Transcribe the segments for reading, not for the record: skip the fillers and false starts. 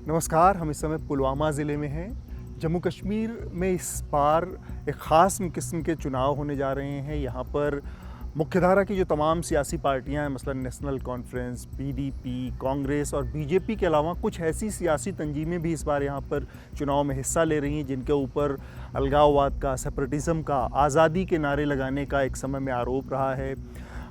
नमस्कार, हम इस समय पुलवामा ज़िले में हैं। जम्मू कश्मीर में इस बार एक ख़ास किस्म के चुनाव होने जा रहे हैं। यहाँ पर मुख्यधारा की जो तमाम सियासी पार्टियां हैं, मसलन नेशनल कॉन्फ्रेंस, पीडीपी, कांग्रेस और बीजेपी के अलावा कुछ ऐसी सियासी तंजीमें भी इस बार यहाँ पर चुनाव में हिस्सा ले रही हैं जिनके ऊपर अलगाववाद का, सेपरेटिज़म का, आज़ादी के नारे लगाने का एक समय में आरोप रहा है।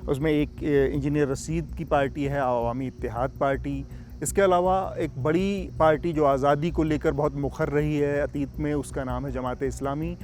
उसमें एक इंजीनियर रशीद की पार्टी है, अवामी इत्तेहाद पार्टी। इसके अलावा एक बड़ी पार्टी जो आज़ादी को लेकर बहुत मुखर रही है अतीत में, उसका नाम है जमात इस्लामी।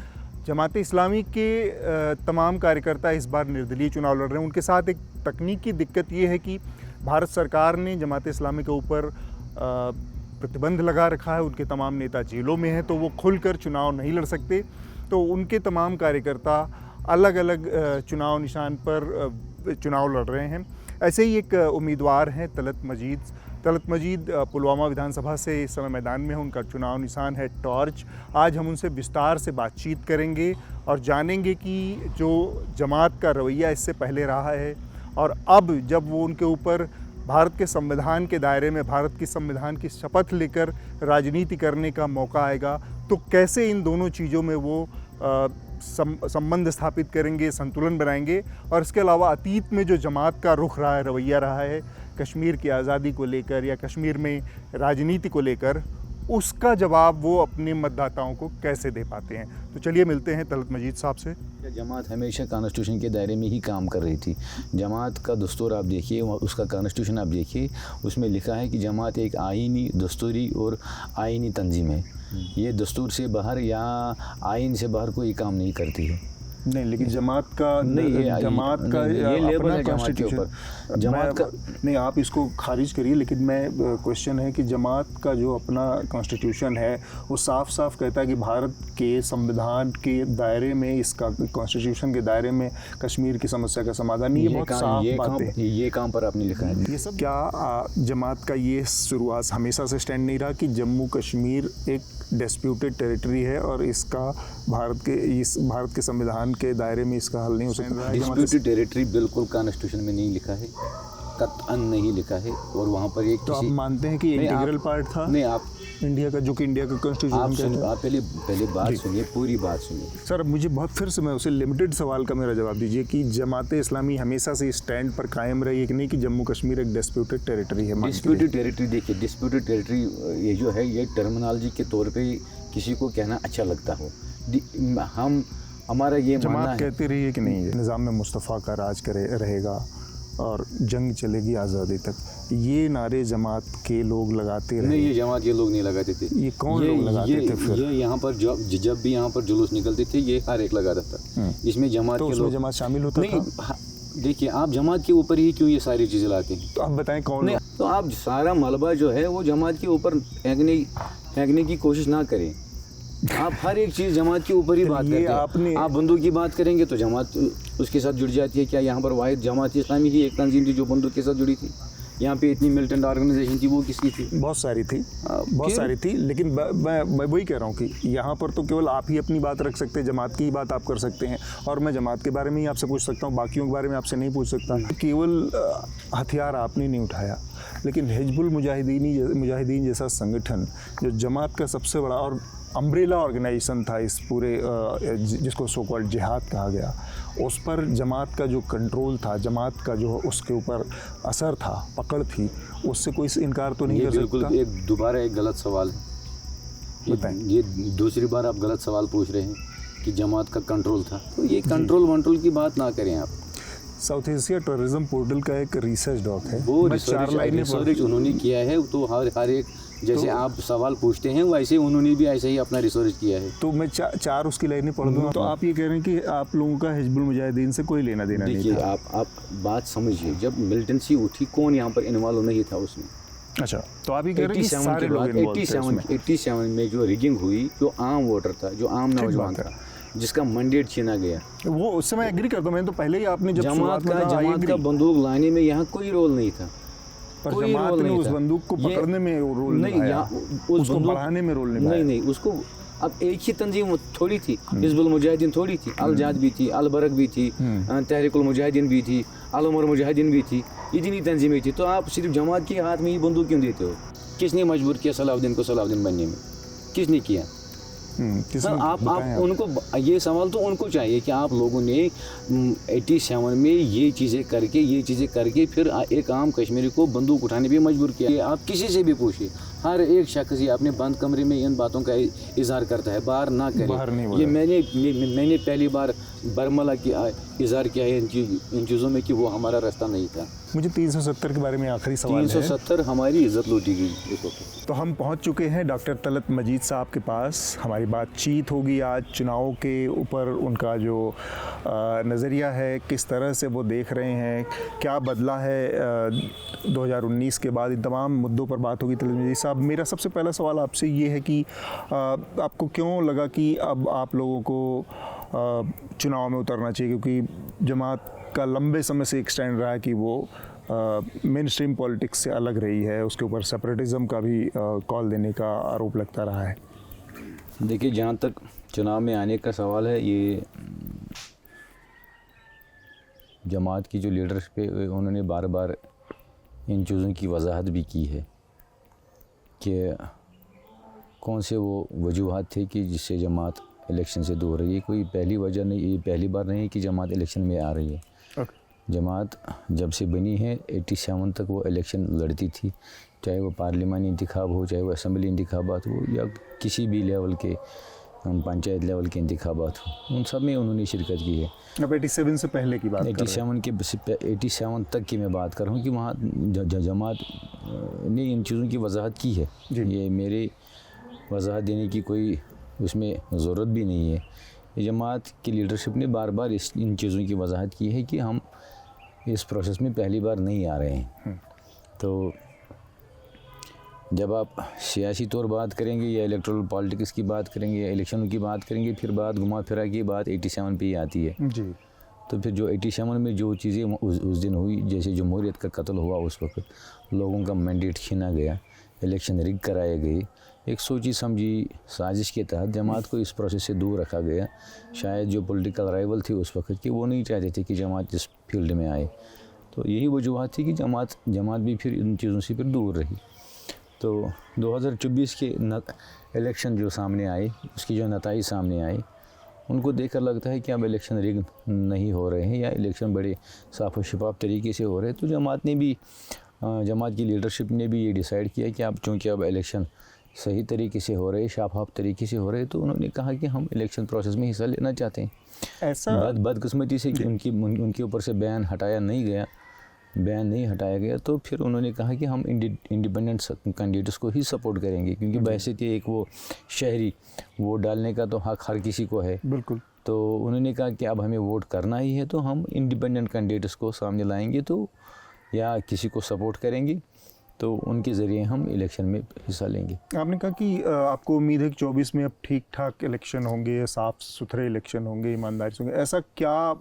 जमात इस्लामी के तमाम कार्यकर्ता इस बार निर्दलीय चुनाव लड़ रहे हैं। उनके साथ एक तकनीकी दिक्कत ये है कि भारत सरकार ने जमात इस्लामी के ऊपर प्रतिबंध लगा रखा है। उनके तमाम नेता जेलों में हैं, तो वो खुलकर चुनाव नहीं लड़ सकते। तो उनके तमाम कार्यकर्ता अलग अलग चुनाव निशान पर चुनाव लड़ रहे हैं। ऐसे ही एक उम्मीदवार हैं तलत मजीद पुलवामा विधानसभा से इस समय मैदान में है। उनका चुनाव निशान है टॉर्च। आज हम उनसे विस्तार से बातचीत करेंगे और जानेंगे कि जो जमात का रवैया इससे पहले रहा है और अब जब वो उनके ऊपर भारत के संविधान के दायरे में भारत की संविधान की शपथ लेकर राजनीति करने का मौका आएगा, तो कैसे इन दोनों चीज़ों में वो संबंध स्थापित करेंगे, संतुलन बनाएंगे। और इसके अलावा अतीत में जो जमात का रुख रहा है, रवैया रहा है कश्मीर की आज़ादी को लेकर या कश्मीर में राजनीति को लेकर, उसका जवाब वो अपने मतदाताओं को कैसे दे पाते हैं। तो चलिए मिलते हैं तलत मजीद साहब से। जमात हमेशा कॉन्स्टिट्यूशन के दायरे में ही काम कर रही थी। जमात का दस्तूर आप देखिए, उसका कॉन्स्टिट्यूशन आप देखिए, उसमें लिखा है कि जमात एक आईनी, दस्तूरी और आईनी तंजीम है। ये दस्तूर से बाहर या आइन से बाहर कोई काम नहीं करती है। नहीं, लेकिन जमात का ये लेबल है जमात के ऊपर। जमात का नहीं, आप इसको खारिज करिए, लेकिन मैं क्वेश्चन है कि जमात का जो अपना कॉन्स्टिट्यूशन है वो साफ साफ कहता है कि भारत के संविधान के दायरे में, इसका कॉन्स्टिट्यूशन के दायरे में कश्मीर की समस्या का समाधान। ये बहुत साफ बात है। ये काम पर आपने लिखा है ये सब। क्या जमात का ये शुरुआत हमेशा से स्टैंड नहीं रहा कि जम्मू कश्मीर एक डिस्प्यूटेड टेरिटरी है और इसका भारत के संविधान के दायरे में इसका हल नहीं हो सकता? डिस्प्यूटेड टेरिटरी बिल्कुल कॉन्स्टिट्यूशन में नहीं लिखा है, कतअन नहीं लिखा है। और वहाँ पर एक तो आप मानते हैं कि इंटीग्रल पार्ट था? नहीं, आप इंडिया का, जो कि इंडिया का कॉन्स्टिट्यूशन। आप पहले बात सुनिए, पूरी बात सुनिए सर। मुझे बहुत फिर से मैं उसे लिमिटेड सवाल का मेरा जवाब दीजिए कि जमात इस्लामी हमेशा से स्टैंड पर कायम रही है कि नहीं कि जम्मू कश्मीर एक डिस्प्यूटेड टेरिटरी है? डिस्प्यूटेड टेरिटरी, देखिए डिस्प्यूटेड टेरिटरी ये जो है, ये टर्मिनोलॉजी के तौर पे किसी को कहना अच्छा लगता हो। हमारा ये मानना है, कहते रहिए कि नहीं, निज़ाम में मुस्तफ़ा का राज रहेगा और जंग चलेगी आज़ादी तक, ये नारे जमात के लोग लगाते रहे। नहीं, ये जमात के लोग नहीं लगाते थे। ये कौन लोग लगाते थे फिर? ये यहाँ पर जब भी यहाँ पर जुलूस निकलते थे, ये हर एक लगाता था। इसमें जमात के लोग, जमात शामिल होता नहीं था? देखिए, आप जमात के ऊपर ही क्यों ये सारी चीज़ें लाते हैं? तो आप बताएं कौन? नहीं, तो आप सारा मलबा जो है वो जमात के ऊपर फेंकने की कोशिश ना करें। आप हर एक चीज़ जमात के ऊपर ही बात करते हैं। आप बंदूक की बात करेंगे तो जमात उसके साथ जुड़ जाती है। क्या यहाँ पर वाहिद जमात इस्लामी ही एक तंजीम थी जो बंदूक के साथ जुड़ी थी? यहाँ पे इतनी मिलिटेंट ऑर्गेनाइजेशन थी, वो किसकी थी? बहुत सारी थी। लेकिन मैं वही कह रहा हूँ कि यहाँ पर तो केवल आप ही अपनी बात रख सकते हैं, जमात की ही बात आप कर सकते हैं, और मैं जमात के बारे में ही आपसे पूछ सकता हूँ, बाकियों के बारे में आपसे नहीं पूछ सकता। केवल हथियार आपने नहीं उठाया, लेकिन हिजबुल मुजाहिदीन जैसा संगठन जो जमात का सबसे बड़ा और अम्ब्रेला ऑर्गेनाइजेशन था इस पूरे जिसको सो कॉल्ड जिहाद कहा गया, उस पर जमात का जो कंट्रोल था, जमात का जो उसके ऊपर असर था, पकड़ थी, उससे कोई इनकार तो नहीं कर सकता। बिल्कुल दोबारा एक गलत सवाल है। बताएं। ये दूसरी बार आप गलत सवाल पूछ रहे हैं कि जमात का कंट्रोल था। तो ये कंट्रोल की बात ना करें आप। साउथ एशिया टूरिज्म पोर्टल का एक रिसर्च डॉक है, वो रिसर्च उन्होंने किया है। तो हर एक जैसे आप सवाल पूछते हैं वैसे उन्होंने भी ऐसे ही अपना रिसर्च किया है। तो मैं चार उसकी लाइनें पढ़ दूँगा। तो आप ये कह रहे हैं कि आप लोगों का हिजबुल मुजाहिदीन से कोई लेना देना नहीं था? देखिए, आप बात समझिए, जब मिलिटेंसी उठी कौन यहाँ पर इन्वॉल्व नहीं था उसमें? अच्छा, तो आप ये कह रहे हैं कि सारे लोग इन्वॉल्व थे? 87 में जो रिगिंग हुई, जो आम वोटर था, जो आम नौजवान था, जिसका मैंडेट छीना गया, वो उस समय एग्री करता हूं। मैंने तो पहले ही आपने जब जमात का बंदूक लाने में यहाँ कोई रोल नहीं था। पर जमात ने उस बंदूक को पकड़ने में रोल नहीं, उसको बढ़ाने में रोल नहीं, उसको अब एक ही तंजीम थोड़ी थी, हिजबुल मुजाहिदीन थोड़ी थी, अल जाद भी थी, अल बरक भी थी, तहरीकुल मुजाहिदीन भी थी, अल उमर मुजाहिदीन भी थी, इतनी तंजीमें थी। तो आप सिर्फ जमात के हाथ में ही बंदूक क्यों देते हो? किसने मजबूर किया सलाउद्दीन को सलाउद्दीन बनने में? किसने किया? सर आप उनको, ये सवाल तो उनको चाहिए कि आप लोगों ने 87 में ये चीज़ें करके फिर एक आम कश्मीरी को बंदूक उठाने पे मजबूर किया। आप किसी से भी पूछिए, हर एक शख्स ये अपने बंद कमरे में इन बातों का इजहार करता है, बाहर ना करे। ये मैंने पहली बार बरमला की इजहार किया है इन चीज़ों में कि वो हमारा रास्ता नहीं था। मुझे 370 के बारे में आखिरी सवाल है। 370 हमारी इज्जत लूटी गई इस वक्त। तो हम पहुंच चुके हैं डॉक्टर तलत मजीद साहब के पास। हमारी बातचीत होगी आज चुनाव के ऊपर, उनका जो नज़रिया है, किस तरह से वो देख रहे हैं, क्या बदला है 2019 के बाद, इन तमाम मुद्दों पर बात होगी। तलत मजीद साहब, मेरा सबसे पहला सवाल आपसे ये है कि आपको क्यों लगा कि अब आप लोगों को चुनाव में उतरना चाहिए, क्योंकि जमात का लंबे समय से एक स्टैंड रहा है कि वो मेन स्ट्रीम पॉलिटिक्स से अलग रही है, उसके ऊपर सेपरेटिज़म का भी कॉल देने का आरोप लगता रहा है। देखिए, जहाँ तक चुनाव में आने का सवाल है, ये जमात की जो लीडरशिप है उन्होंने बार बार इन चीज़ों की वजाहत भी की है कि कौन से वो वजूहात थे कि जिससे जमात इलेक्शन से दूर रही है। कोई पहली वजह नहीं, ये पहली बार नहीं है कि जमात इलेक्शन में आ रही है। जमात जब से बनी है 87 तक वो इलेक्शन लड़ती थी, चाहे वो पार्लिमानी इंतखाब हो, चाहे वो असम्बली इंतखाबात हो, या किसी भी लेवल के पंचायत लेवल के इंतखाबात हो, उन सब में उन्होंने शिरकत की है। अब 87 से पहले की बात 87 तक की मैं बात कर रहा हूँ कि वहाँ जमात ने इन चीज़ों की वजाहत की है। ये मेरे वजाहत देने की कोई उसमें ज़रूरत भी नहीं है। ये जमात की लीडरशिप ने बार बार इन चीज़ों की वजाहत की है कि हम इस प्रोसेस में पहली बार नहीं आ रहे हैं। तो जब आप सियासी तौर बात करेंगे या इलेक्टोरल पॉलिटिक्स की बात करेंगे या इलेक्शनों की बात करेंगे, फिर बात घुमा फिरा की बात 87 पे ही आती है जी। तो फिर जो 87 में जो चीज़ें उस दिन हुई, जैसे जमहूरियत का कत्ल हुआ, उस वक्त लोगों का मैंडेट छीना गया, इलेक्शन रिग कराए गए, एक सोची समझी साजिश के तहत जमात को इस प्रोसेस से दूर रखा गया। शायद जो पॉलिटिकल राइवल थी उस वक्त की, वो नहीं चाहते थे कि जमात इस फील्ड में आए, तो यही वजूहत थी कि जमात भी फिर इन चीज़ों से फिर दूर रही। तो 2024 के इलेक्शन जो सामने आए, उसकी जो नताइज सामने आए, उनको देखकर लगता है कि अब इलेक्शन रिग नहीं हो रहे हैं या इलेक्शन बड़े साफ और शफाफ तरीके से हो रहे हैं। तो जमात की लीडरशिप ने भी ये डिसाइड किया कि अब चूँकि अब इलेक्शन सही तरीके से हो रहे, शफाफ तरीके से हो रहे, तो उन्होंने कहा कि हम इलेक्शन प्रोसेस में हिस्सा लेना चाहते हैं। ऐसा बदकिस्मती से कि उनके ऊपर से बैन नहीं हटाया गया, तो फिर उन्होंने कहा कि हम इंडिपेंडेंट कैंडिडेट्स को ही सपोर्ट करेंगे, क्योंकि बहैसियत एक वो शहरी वोट डालने का तो हक हर किसी को है। बिल्कुल। तो उन्होंने कहा कि अब हमें वोट करना ही है, तो हम इंडिपेंडेंट कैंडिडेट्स को सामने लाएंगे, तो या किसी को सपोर्ट करेंगे, तो उनके ज़रिए हम इलेक्शन में हिस्सा लेंगे। आपने कहा कि आपको उम्मीद है कि 24 में अब ठीक ठाक इलेक्शन होंगे, साफ़ सुथरे इलेक्शन होंगे, ईमानदारी से होंगे। ऐसा क्या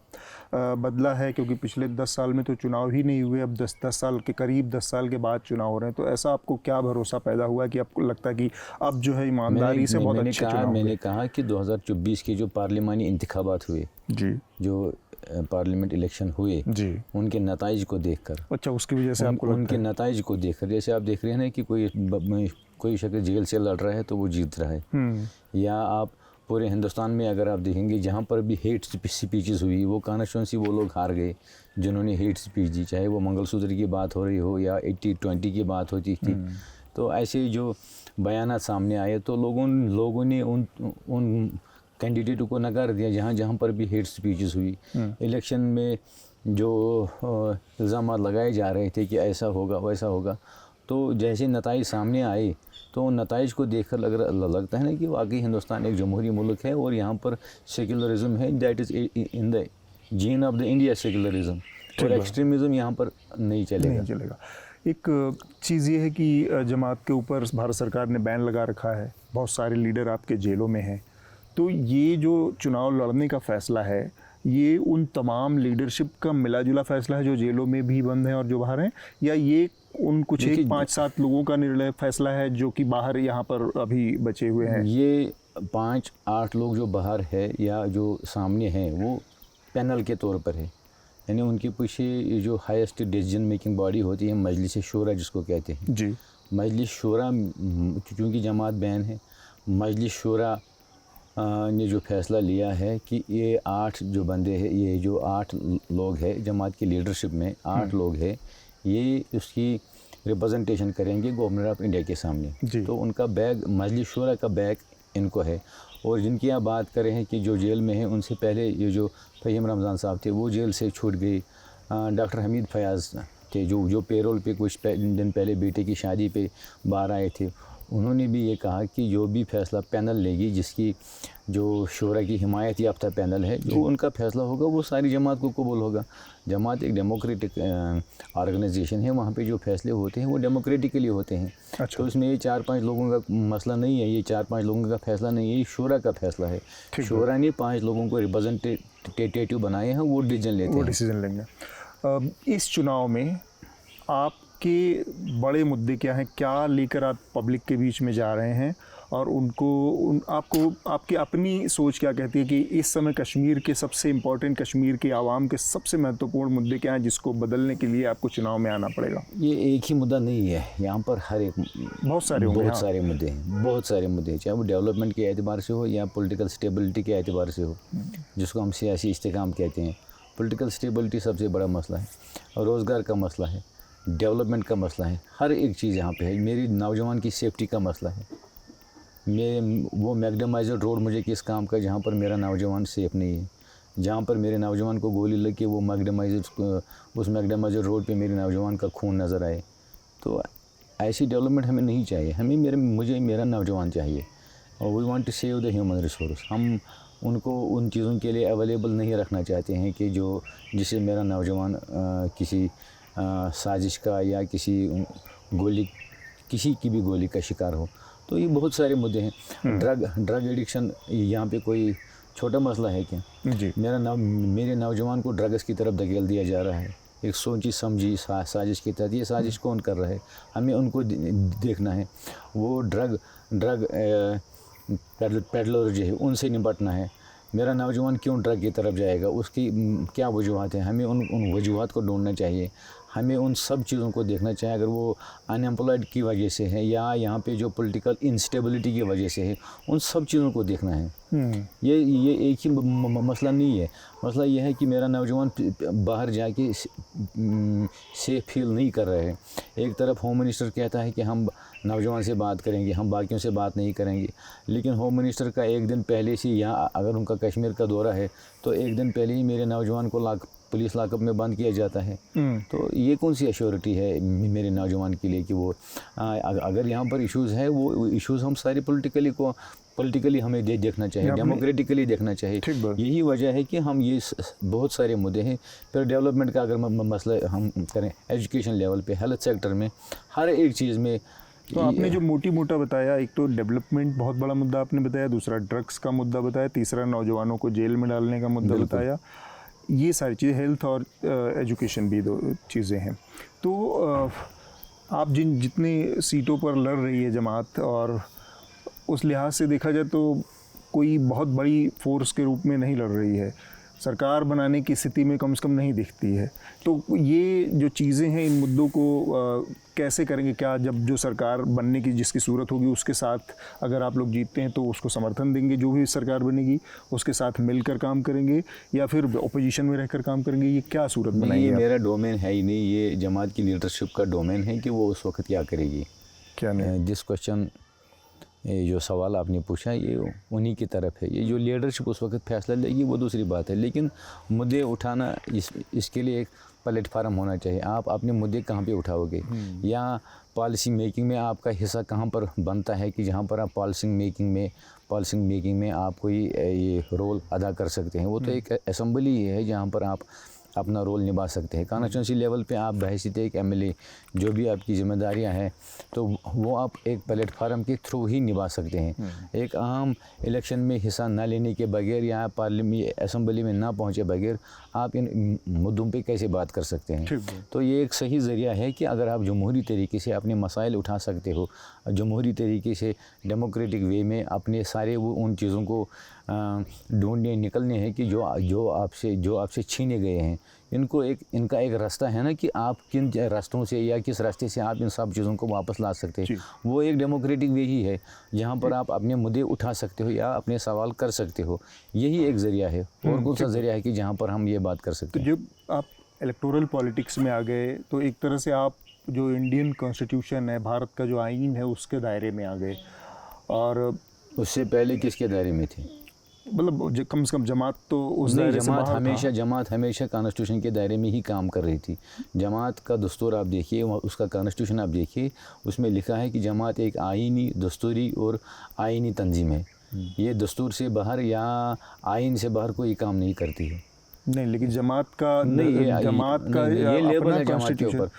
बदला है, क्योंकि पिछले 10 साल में तो चुनाव ही नहीं हुए, अब 10 साल के करीब 10 साल के बाद चुनाव हो रहे हैं, तो ऐसा आपको क्या भरोसा पैदा हुआ कि आपको लगता है कि अब जो है ईमानदारी से बहुत अच्छे चुनाव? मैंने कहा कि 2024 के जो पार्लिमानी इंतखाबात हुए जी, जो पार्लियामेंट इलेक्शन हुए जी, उनके नताइज को देखकर, अच्छा, उसकी वजह से आपको उनके नताइज को देखकर, जैसे आप देख रहे हैं ना कि कोई शख्स जेल से लड़ रहा है तो वो जीत रहा है, या आप पूरे हिंदुस्तान में अगर आप देखेंगे जहाँ पर भी हेट स्पीचेस हुई, वो कॉन्स्टिट्यूंसी वो लोग हार गए जिन्होंने हेट स्पीच दी, चाहे वो मंगलसूत्र की बात हो रही हो या 80-20 की बात होती थी। तो ऐसे जो बयान सामने आए, तो लोगों ने उन कैंडिडेट को नकार दिया जहाँ पर भी हेट स्पीचेस हुई। इलेक्शन में जो इल्ज़ाम लगाए जा रहे थे कि ऐसा होगा वैसा होगा, तो जैसे नताइज सामने आए, तो उन नताइज को देखकर लगता है ना कि वाकई हिंदुस्तान एक जमहूरी मुल्क है और यहाँ पर सेक्युलरिज्म है, that is in the gene of the India secularism, और एक्सट्रीमिज़म यहाँ पर नहीं चलेगा। एक चीज़ ये है कि जमात के ऊपर भारत सरकार ने बैन लगा रखा है, बहुत सारे लीडर आपके जेलों में हैं, तो ये जो चुनाव लड़ने का फ़ैसला है, ये उन तमाम लीडरशिप का मिला जुला फ़ैसला है जो जेलों में भी बंद हैं और जो बाहर हैं, या ये उन कुछ 5-7 लोगों का निर्णय फ़ैसला है जो कि बाहर यहाँ पर अभी बचे हुए हैं? ये 5-8 लोग जो बाहर है या जो सामने हैं, वो पैनल के तौर पर है, यानी उनके पीछे जो हाईएस्ट डिसीजन मेकिंग बॉडी होती है, मजलिस शूरा जिसको कहते हैं जी, मजलिस शूरा क्योंकि जमात बैन है, मजलिस शूरा ने जो फ़ैसला लिया है कि ये 8 जो बंदे हैं, ये जो 8 लोग हैं जमात की लीडरशिप में 8 लोग हैं, ये उसकी रिप्रेजेंटेशन करेंगे गवर्नर ऑफ इंडिया के सामने। तो उनका बैग मजलिस शूरा का बैग इनको है। और जिनकी आप बात करें हैं कि जो जेल में हैं, उनसे पहले ये जो फ़हीम रमज़ान साहब थे वो जेल से छूट गए। डॉक्टर हमीद फयाज़ थे जो पेरोल पे कुछ दिन पहले बेटे की शादी पे बाहर आए थे। उन्होंने भी ये कहा कि जो भी फ़ैसला पैनल लेगी, जिसकी जो शूरा की हिमायत याफ्ता पैनल है, जो उनका फ़ैसला होगा वो सारी जमात को कबूल होगा। जमात एक डेमोक्रेटिक ऑर्गेनाइजेशन है, वहाँ पे जो फ़ैसले होते हैं वो डेमोक्रेटिकली होते हैं। अच्छा। तो इसमें ये 4-5 लोगों का मसला नहीं है, ये 4-5 लोगों का फ़ैसला नहीं है, ये शूरा का फ़ैसला है। शूरा ने 5 लोगों को रिप्रेजेंटेटिव बनाए हैं, वो डिसीजन लेंगे। इस चुनाव में आपके बड़े मुद्दे क्या हैं, क्या लेकर आप पब्लिक के बीच में जा रहे हैं, और आपको आपकी अपनी सोच क्या कहती है कि इस समय कश्मीर के सबसे इम्पोर्टेंट, कश्मीर के आवाम के सबसे महत्वपूर्ण मुद्दे क्या हैं जिसको बदलने के लिए आपको चुनाव में आना पड़ेगा? ये एक ही मुद्दा नहीं है, यहाँ पर हर एक बहुत सारे मुद्दे हैं, बहुत सारे मुद्दे हैं, चाहे वो डेवलपमेंट के एतबार से हो या पॉलिटिकल स्टेबिलिटी के एतबार से हो, जिसको हम सियासी इस्तेकाम कहते हैं। पॉलिटिकल स्टेबिलिटी सबसे बड़ा मसला है, रोज़गार का मसला है, डेवलपमेंट का मसला है, हर एक चीज़ यहाँ पे है। मेरी नौजवान की सेफ्टी का मसला है। वो मैकडेमाइजर रोड मुझे किस काम का जहाँ पर मेरा नौजवान सेफ़ नहीं है, जहाँ पर मेरे नौजवान को गोली लग के वो उस मैकडेमाइजर रोड पे मेरे नौजवान का खून नज़र आए। तो ऐसी डेवलपमेंट हमें नहीं चाहिए, मुझे मेरा नौजवान चाहिए। और we want to save the human resource. हम उनको उन चीज़ों के लिए अवेलेबल नहीं रखना चाहते हैं कि जिससे मेरा नौजवान किसी साजिश का या किसी की भी गोली का शिकार हो। तो ये बहुत सारे मुद्दे हैं। ड्रग एडिक्शन यहाँ पे कोई छोटा मसला है क्या? जी। मेरे नौजवान को ड्रग्स की तरफ धकेल दिया जा रहा है, एक सोची समझी साजिश के तहत। ये साजिश कौन कर रहा है, हमें उनको देखना है। वो ड्रग पेडलर जो है उनसे निपटना है। मेरा नौजवान क्यों ड्रग की तरफ जाएगा, उसकी क्या वजूहत है, हमें उन वजूहत को ढूंढना चाहिए। हमें उन सब चीज़ों को देखना चाहिए। अगर वो अनएम्प्लॉयड की वजह से है या यहाँ पे जो पॉलिटिकल इंस्टेबिलिटी की वजह से है, उन सब चीज़ों को देखना है। ये एक ही मसला नहीं है। मसला ये है कि मेरा नौजवान बाहर जाके सेफ फील नहीं कर रहे हैं। एक तरफ होम मिनिस्टर कहता है कि हम नौजवान से बात करेंगे, हम बाकियों से बात नहीं करेंगे, लेकिन होम मिनिस्टर का एक दिन पहले से, यहाँ अगर उनका कश्मीर का दौरा है तो एक दिन पहले ही मेरे नौजवान को पुलिस लॉकअप में बंद किया जाता है। तो ये कौन सी एश्योरिटी है मेरे नौजवान के लिए कि वो अगर यहाँ पर इश्यूज़ है, वो इश्यूज़ हम सारे पॉलिटिकली हमें देखना चाहिए, डेमोक्रेटिकली देखना चाहिए। यही वजह है कि हम ये बहुत सारे मुद्दे हैं। फिर डेवलपमेंट का अगर मसला हम करें, एजुकेशन लेवल पे, हेल्थ सेक्टर में, हर एक चीज़ में। तो आपने जो मोटा बताया, एक तो डेवलपमेंट बहुत बड़ा मुद्दा आपने बताया, दूसरा ड्रग्स का मुद्दा बताया, तीसरा नौजवानों को जेल में डालने का मुद्दा बताया। ये सारी चीज़ें, हेल्थ और एजुकेशन भी 2 चीज़ें हैं। तो आप जितनी सीटों पर लड़ रही है जमात, और उस लिहाज से देखा जाए तो कोई बहुत बड़ी फोर्स के रूप में नहीं लड़ रही है, सरकार बनाने की स्थिति में कम से कम नहीं दिखती है। तो ये जो चीज़ें हैं, इन मुद्दों को कैसे करेंगे? क्या जब जो सरकार बनने की जिसकी सूरत होगी उसके साथ अगर आप लोग जीतते हैं तो उसको समर्थन देंगे, जो भी सरकार बनेगी उसके साथ मिलकर काम करेंगे, या फिर ओपोजिशन में रहकर काम करेंगे? ये क्या सूरत बनाएंगे? ये मेरा डोमेन है ही नहीं, ये जमात की लीडरशिप का डोमेन है कि वो उस वक्त क्या करेगी। क्या नहीं, जिस क्वेश्चन, ये जो सवाल आपने पूछा, ये उन्हीं की तरफ है। ये जो लीडरशिप उस वक्त फैसला लेगी वो दूसरी बात है, लेकिन मुद्दे उठाना इसके लिए एक प्लेटफार्म होना चाहिए। आप अपने मुद्दे कहाँ पे उठाओगे, या पॉलिसी मेकिंग में आपका हिस्सा कहाँ पर बनता है कि जहाँ पर आप पॉलिसी मेकिंग में आप कोई ये रोल अदा कर सकते हैं। वो तो एक असेंबली ही है जहाँ पर आप अपना रोल निभा सकते हैं। कॉन्स्टिट्यूंसी लेवल पे आप बहैसियत एक एमएलए, जो भी आपकी जिम्मेदारियां हैं, तो वो आप एक प्लेटफार्म के थ्रू ही निभा सकते हैं। एक आम इलेक्शन में हिस्सा न लेने के बगैर या पार्लियामेंट असेंबली में ना पहुंचे बगैर आप इन मुद्दों पे कैसे बात कर सकते हैं? तो ये एक सही ज़रिया है कि अगर आप जमहूरी तरीके से अपने मसाइल उठा सकते हो, जमहूरी तरीके से डेमोक्रेटिक वे में अपने सारे वो उन चीज़ों को ढूंढने निकलने हैं कि जो आपसे छीने गए हैं। इनका एक रास्ता है ना कि आप किन रास्तों से या किस रास्ते से आप इन सब चीज़ों को वापस ला सकते हैं। वो एक डेमोक्रेटिक वे ही है जहाँ पर आप अपने मुद्दे उठा सकते हो या अपने सवाल कर सकते हो। यही एक ज़रिया है। और कौन सा ज़रिया है कि जहाँ पर हम ये बात कर सकते हैं। जब आप इलेक्टोरल पॉलिटिक्स में आ गए तो एक तरह से आप जो इंडियन कॉन्स्टिट्यूशन है, भारत का जो आईन है, उसके दायरे में आ गए। और उससे पहले किसके दायरे में थे? मतलब कम से कम जमात तो उस दायरे से बाहर था। जमात हमेशा कॉन्स्टिट्यूशन के दायरे में ही काम कर रही थी। जमात का दस्तूर आप देखिए, उसका कॉन्स्टिट्यूशन आप देखिए, उसमें लिखा है कि जमात एक आईनी, दस्तूरी और आईनी तंजीम है। ये दस्तूर से बाहर या आइन से बाहर कोई काम नहीं करती है। नहीं, लेकिन जमात का ये लेबल है जमात के ऊपर।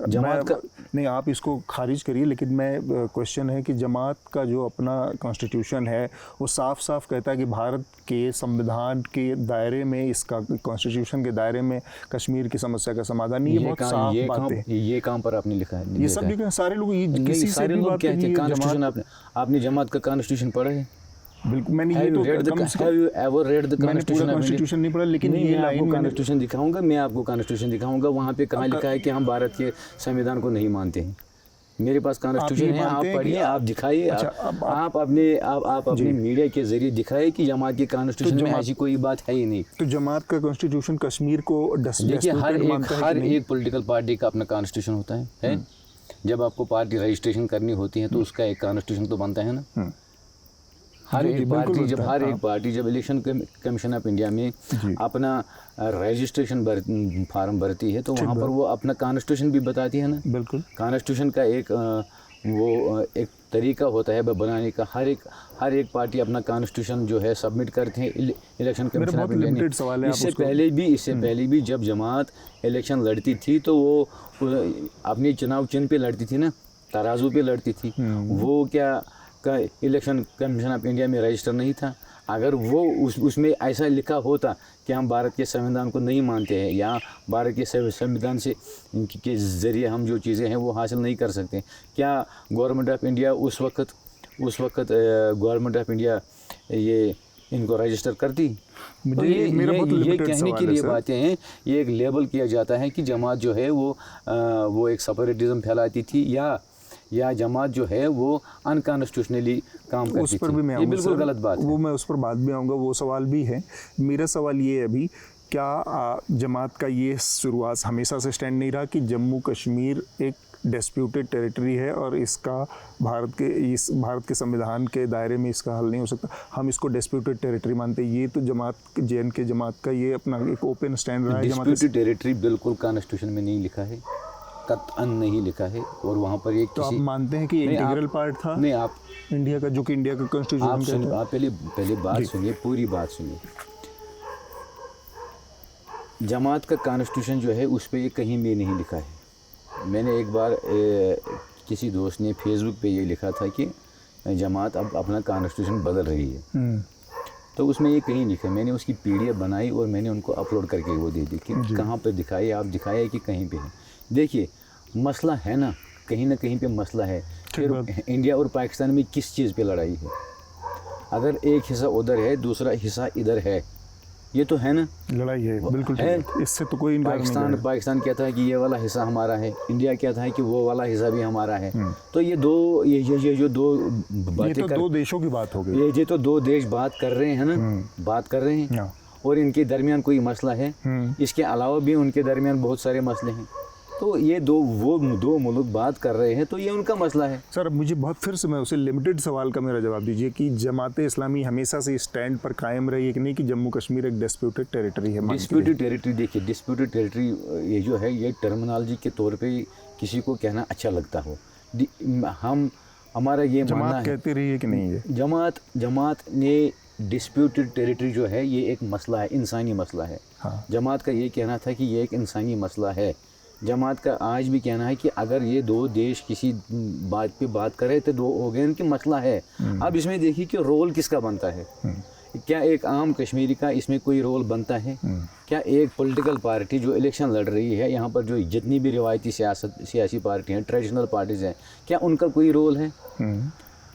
जमात का नहीं, आप इसको खारिज करिए, लेकिन मैं क्वेश्चन है कि जमात का जो अपना कॉन्स्टिट्यूशन है वो साफ साफ कहता है कि भारत के संविधान के दायरे में, इसका कॉन्स्टिट्यूशन के दायरे में कश्मीर की समस्या का समाधान नहीं। ये बहुत साफ बात है। ये काम पर आपने लिखा है? ये सब लिखा है। सारे लोग किसी से भी बात कहते हैं कॉन्स्टिट्यूशन। आपने जमात का कॉन्स्टिट्यूशन पढ़ा है? बिल्कुल, मैंने ये तो कॉन्स्टिट्यूशन नहीं पढ़ा, लेकिन ये लाइन कॉन्स्टिट्यूशन दिखाऊंगा। मैं आपको कॉन्स्टिट्यूशन दिखाऊंगा, वहाँ पे कहाँ लिखा है कि हम भारत के संविधान को नहीं मानते हैं। मेरे पास कॉन्स्टिट्यूशन है, आप पढ़िए, आप दिखाइए। आप अपने मीडिया के जरिए दिखाइए कि जमात के कॉन्स्टिट्यूशन में ऐसी कोई बात है ही नहीं। तो जमात का कॉन्स्टिट्यूशन कश्मीर को देखिए, हर एक पॉलिटिकल पार्टी का अपना कॉन्स्टिट्यूशन होता है। जब आपको पार्टी रजिस्ट्रेशन करनी होती है तो उसका एक कॉन्स्टिट्यूशन तो बनता है ना। हर एक पार्टी जब इलेक्शन कमीशन ऑफ इंडिया में अपना रजिस्ट्रेशन फार्म भरती है तो वहाँ पर वो अपना कॉन्स्टिट्यूशन भी बताती है ना। बिल्कुल, कॉन्स्टिट्यूशन का एक तरीका होता है बनाने का। हर एक पार्टी अपना कॉन्स्टिट्यूशन जो है सबमिट करते हैं इलेक्शन कमीशन ऑफ इंडिया ने। इससे पहले भी जब जमात इलेक्शन लड़ती थी तो वो अपने चुनाव चिन्ह पे लड़ती थी ना, तराजू पे लड़ती थी। वो क्या का इलेक्शन कमीशन ऑफ इंडिया में रजिस्टर नहीं था? अगर वो उसमें ऐसा लिखा होता कि हम भारत के संविधान को नहीं मानते हैं या भारत के संविधान से के ज़रिए हम जो चीज़ें हैं वो हासिल नहीं कर सकते, क्या गवर्नमेंट ऑफ इंडिया उस वक्त गवर्नमेंट ऑफ इंडिया ये इनको रजिस्टर करती? तो ये कहने के लिए बातें हैं। ये एक लेबल किया जाता है कि जमात जो है वो एक सेपरेटिज्म फैलाती थी या जमात जो है वो अनकॉन्स्टिट्यूशनली काम करती थी। उस पर भी मैं ये बिल्कुल गलत बात है। वो मैं उस पर बाद में आऊँगा, वो सवाल भी है। मेरा सवाल ये है अभी, क्या जमात का ये शुरुआत हमेशा से स्टैंड नहीं रहा कि जम्मू कश्मीर एक डिस्प्यूटेड टेरिटरी है और इसका भारत के संविधान के दायरे में इसका हल नहीं हो सकता, हम इसको डिस्प्यूटेड टेरिटरी मानते हैं? ये तो JNK जमात का ये अपना एक ओपन स्टैंड रहा है। डिस्प्यूटेड टेरिटरी बिल्कुल कॉन्स्टिट्यूशन में नहीं लिखा है, कतअन नहीं लिखा है। और वहाँ पर एक तो आप मानते हैं कि इंटीग्रल पार्ट था? नहीं, आप इंडिया का, जो कि इंडिया का कॉन्स्टिट्यूशन। आप पहले बात सुनिए, पूरी बात सुनिए। जमात का कॉन्स्टिट्यूशन जो है उस पर ये कहीं भी नहीं लिखा है। मैंने एक बार किसी दोस्त ने फेसबुक पे ये लिखा था कि जमात अब अपना कॉन्स्टिट्यूशन बदल रही है, तो उसमें ये कहीं लिखा। मैंने उसकी PDF बनाई और मैंने उनको अपलोड करके वो दे दी कि कहाँ पर दिखाइए, आप दिखाइए कि कहीं पे है। देखिए, मसला है ना कहीं पे मसला है। फिर इंडिया और पाकिस्तान में किस चीज़ पे लड़ाई है? अगर एक हिस्सा उधर है, दूसरा हिस्सा इधर है, ये तो है ना लड़ाई है। बिल्कुल है, इससे तो कोई इनकार नहीं है। पाकिस्तान कहता है कि ये वाला हिस्सा हमारा है, इंडिया कहता है कि वो वाला हिस्सा भी हमारा है। तो ये जो दो बातें, ये तो दो देशों की बात हो गई। ये तो दो देश बात कर रहे हैं ना, बात कर रहे हैं, और इनके दरमियान कोई मसला है। इसके अलावा भी उनके दरमियान बहुत सारे मसले हैं। तो ये दो मुल्क बात कर रहे हैं, तो ये उनका मसला है। सर, अब मुझे बहुत फिर से मैं उसे लिमिटेड सवाल का मेरा जवाब दीजिए कि जमात इस्लामी हमेशा से स्टैंड पर कायम रही है कि नहीं कि जम्मू कश्मीर एक डिस्प्यूटेड टेरिटरी है? डिस्प्यूटेड टेरिटरी, देखिए, डिस्प्यूटेड टेरिटरी ये जो है, ये टर्मिनोलॉजी के तौर पे किसी को कहना अच्छा लगता हो। हमारा ये मानना है, कहते रही है कि नहीं है जमात ने डिस्प्यूटेड टेरिटरी जो है ये एक मसला है, इंसानी मसला है। जमात का ये कहना था कि ये एक इंसानी मसला है। जमात का आज भी कहना है कि अगर ये दो देश किसी बात पे बात करें तो दो हो गए, इनकी मसला है। अब इसमें देखिए कि रोल किसका बनता है। क्या एक आम कश्मीरी का इसमें कोई रोल बनता है? क्या एक पॉलिटिकल पार्टी जो इलेक्शन लड़ रही है, यहाँ पर जो जितनी भी रिवायती सियासी पार्टी हैं, ट्रेडिशनल पार्टीज़ हैं, क्या उनका कोई रोल है?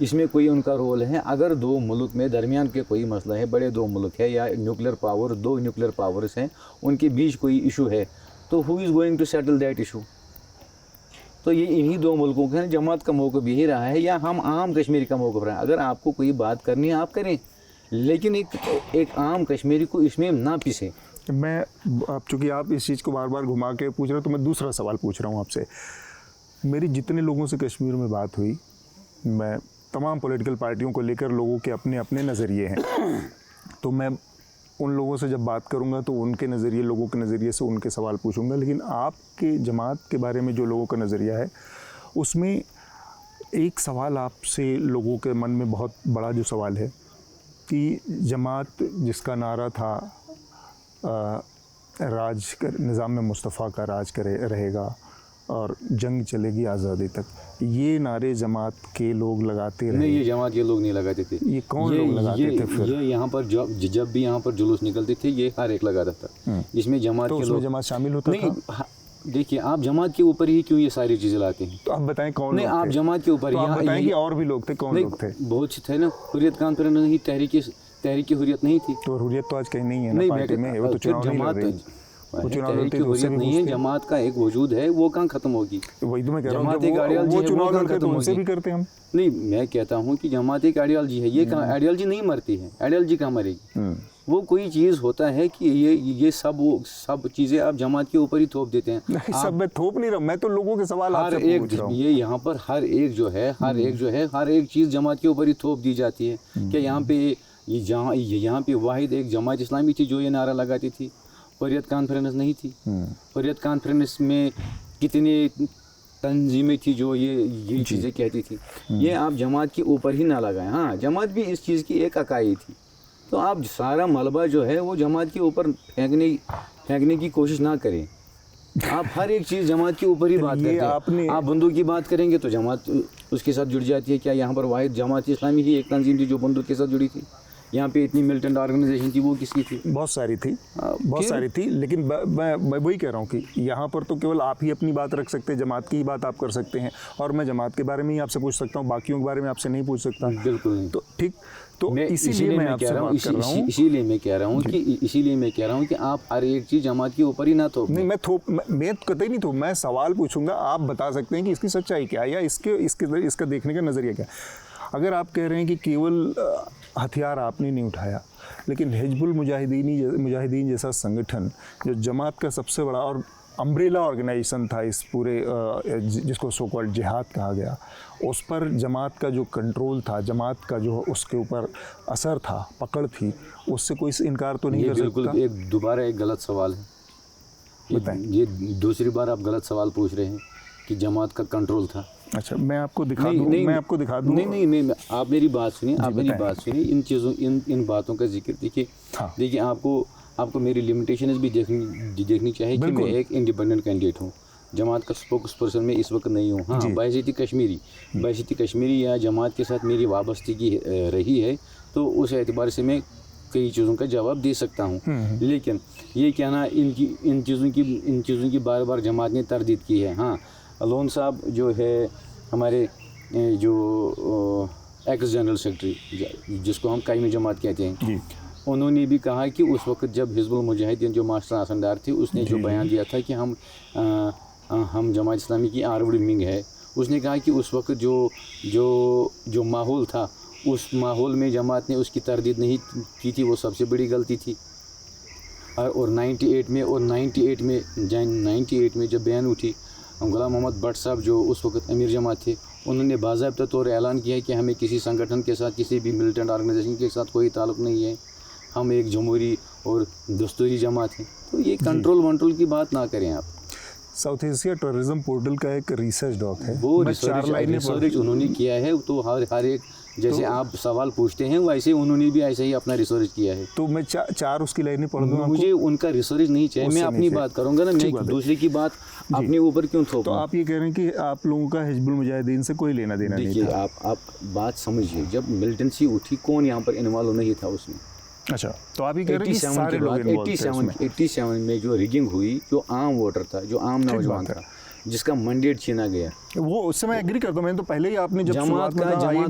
इसमें कोई उनका रोल है? अगर दो मुल्क में दरमियान के कोई मसला है, बड़े दो मुल्क है या न्यूक्लियर पावर, दो न्यूक्लियर पावर्स हैं, उनके बीच कोई इशू है, तो who is going to settle that issue? तो ये इन्हीं दो मुल्कों का जमात का मौक़िफ़ यही रहा है, या हम आम कश्मीरी का मौक़िफ़ रहा है। अगर आपको कोई बात करनी है आप करें, लेकिन एक आम कश्मीरी को इसमें ना पिसे। मैं अब चूँकि आप इस चीज़ को बार बार घुमा के पूछ रहे हो, तो मैं दूसरा सवाल पूछ रहा हूँ आपसे। मेरी जितने लोगों से कश्मीर में बात हुई, मैं तमाम पॉलिटिकल पार्टियों को लेकर लोगों के अपने अपने नज़रिए हैं, तो मैं उन लोगों से जब बात करूंगा तो उनके नज़रिए, लोगों के नज़रिए से उनके सवाल पूछूंगा। लेकिन आपके जमात के बारे में जो लोगों का नज़रिया है, उसमें एक सवाल आपसे लोगों के मन में बहुत बड़ा जो सवाल है कि जमात जिसका नारा था निज़ाम में मुस्तफ़ा का राज रहेगा और जंग चलेगी आज़ादी तक, ये नारे जमात के लोग लगाते रहे। नहीं, ये जमात के लोग नहीं लगाते थे। ये कौन लोग लगाते थे फिर? ये यहाँ पर जब भी यहाँ पर जुलूस निकलते थे, ये हर एक लगाता था। इसमें जमात तो के उसमें लोग जमात शामिल होता था? देखिए, आप जमात के ऊपर ही क्यों ये सारी चीज़ें लाते हैं? तो आप बताएं कौन नहीं, लोग आप थे? जमात के ऊपर तो आप बताएं कि और भी लोग थे, कौन लोग थे? बहुत से थे ना। हुर्रियत कॉन्फ्रेंस नहीं, तहरीक हुर्रियत नहीं थी। तो हुर्रियत तो आज कहीं नहीं है ना पार्टी में, वो तो चुनाव नहीं लड़ रही। तहरीक हुर्रियत नहीं है, जमात का एक वजूद है, वो कहाँ खत्म होगी? वही तो मैं कह रहा हूँ, वो चुनाव लड़ते तो उनसे भी करते हम। नहीं, मैं कहता हूँ कि जमात एक आइडियोलॉजी है, ये कहाँ आइडियोलॉजी नहीं मरती है, आइडियोलॉजी कहाँ मरेगी? वो कोई चीज़ होता है कि ये सब चीज़ें आप जमात के ऊपर ही थोप देते हैं। नहीं, सब मैं थोप नहीं रहा, मैं तो लोगों के सवाल आपसे पूछ रहा हूँ। ये यहाँ पर हर एक चीज़ जमात के ऊपर ही थोप दी जाती है। क्या यहाँ पे वाहिद एक जमात इस्लामी थी जो ये नारा लगाती थी? हुर्रियत कॉन्फ्रेंस नहीं थी। हुर्रियत कॉन्फ्रेंस में कितनी तंजीमें थी जो ये चीज़ें कहती थी। ये आप जमात के ऊपर ही ना लगाएं। हाँ, जमात भी इस चीज़ की एक इकाई थी, तो आप सारा मलबा जो है वो जमात के ऊपर फेंकने की कोशिश ना करें। आप हर एक चीज़ जमात के ऊपर ही बात करते हैं। आप बंदूक की बात करेंगे तो जमात उसके साथ जुड़ जाती है। क्या यहाँ पर वाहिद जमात इस्लामी ही एक तंजीम थी जो बंदूक के साथ जुड़ी थी? यहाँ पे इतनी मिलिटेंट ऑर्गेनाइजेशन थी, वो किसकी थी? बहुत सारी थी, लेकिन मैं वही कह रहा हूँ कि यहाँ पर तो केवल आप ही अपनी बात रख सकते हैं, जमात की ही बात आप कर सकते हैं, और मैं जमात के बारे में ही आपसे पूछ सकता हूँ, बाकियों के बारे में आपसे नहीं पूछ सकता। बिल्कुल नहीं। तो ठीक, तो इसीलिए मैं आपसे बात कर रहा हूँ। इसीलिए मैं कह रहा हूँ कि आप हर एक चीज़ जमात के ऊपर ही ना थोप। नहीं, मैं कतई नहीं थोप, मैं सवाल पूछूंगा, आप बता सकते हैं कि इसकी सच्चाई क्या है या इसका देखने का नज़रिया क्या है। अगर आप कह रहे हैं कि केवल हथियार आपने नहीं उठाया, लेकिन हिजबुल मुजाहिदीन जैसा संगठन जो जमात का सबसे बड़ा और अम्ब्रेला ऑर्गेनाइजेशन था इस पूरे जिसको सो कॉल्ड जिहाद कहा गया, उस पर जमात का जो कंट्रोल था, जमात का जो उसके ऊपर असर था, पकड़ थी, उससे कोई इनकार तो नहीं कर सकता। बिल्कुल दोबारा एक गलत सवाल है। बताएं। ये दूसरी बार आप गलत सवाल पूछ रहे हैं कि जमात का कंट्रोल था। अच्छा, मैं आपको दिखा दूं। नहीं, आप मेरी बात सुनिए। इन बातों का जिक्र देखिए। हाँ। देखिए, आपको मेरी लिमिटेशंस भी देखनी चाहिए कि मैं एक इंडिपेंडेंट कैंडिडेट हूँ, जमात का स्पोक्स पर्सन मैं इस वक्त नहीं हूँ। हाँ, बायज़ीती कश्मीरी या जमात के साथ मेरी वाबस्तगी रही है, तो उस एतबार से मैं कई चीज़ों का जवाब दे सकता हूँ। लेकिन ये कहना इन चीज़ों की बार बार जमात ने तरदीद की है। हाँ, लोन साहब जो है हमारे जो एक्स जनरल सेक्रेटरी, जिसको हम कायमी जमात कहते हैं, उन्होंने भी कहा कि उस वक्त जब हिजबुल मुजाहिदीन जो मास्टर आसनदार थे, उसने जो बयान दिया था कि हम जमात इस्लामी की आर्म्ड विंग है, उसने कहा कि उस वक्त जो माहौल था, उस माहौल में जमात ने उसकी तरदीद नहीं की थी, वो सबसे बड़ी गलती थी। और 98 में जब बयान उठी, गुलाम मोहम्मद भट्ट साहब जो उस वक्त अमीर जमात थे, उन्होंने बाज़ाब्ता तौर ऐलान किया है कि हमें किसी संगठन के साथ, किसी भी मिलिटेंट ऑर्गेनाइजेशन के साथ कोई ताल्लुक़ नहीं है, हम एक जमहूरी और दस्तूरी जमात हैं। तो ये कंट्रोल की बात ना करें आप। साउथ एशिया टूरिज्म पोर्टल का एक रिसर्च डॉक है, वो रिसर्च उन्होंने किया है। तो हर एक जैसे आप सवाल पूछते हैं वैसे उन्होंने भी ऐसे ही अपना रिसर्च किया है। तो मैं चार उसकी लाइनें पढ़ दूँ? मुझे उनका रिसर्च नहीं चाहिए, मैं अपनी बात करूंगा ना, मैं दूसरे की बात अपने ऊपर क्यों थोपूं? तो आप ये कह रहे हैं कि आप लोगों का हिजबुल मुजाहिदीन से कोई लेना देना नहीं था? आप बात समझिए, जब मिलिटेंसी उठी, कौन यहाँ पर इन्वॉल्व नहीं था उसमें? अच्छा, तो आप ये कह रहे हैं कि सारे लोग इन्वॉल्व थे इसमें। 87 में जो रिगिंग हुई, जो आम वोटर था, जो आम नौजवान था, जिसका मैंडेट छीना गया, वो उससे मैं एग्री करता हूँ। मैंने तो पहले ही आपने जब जमात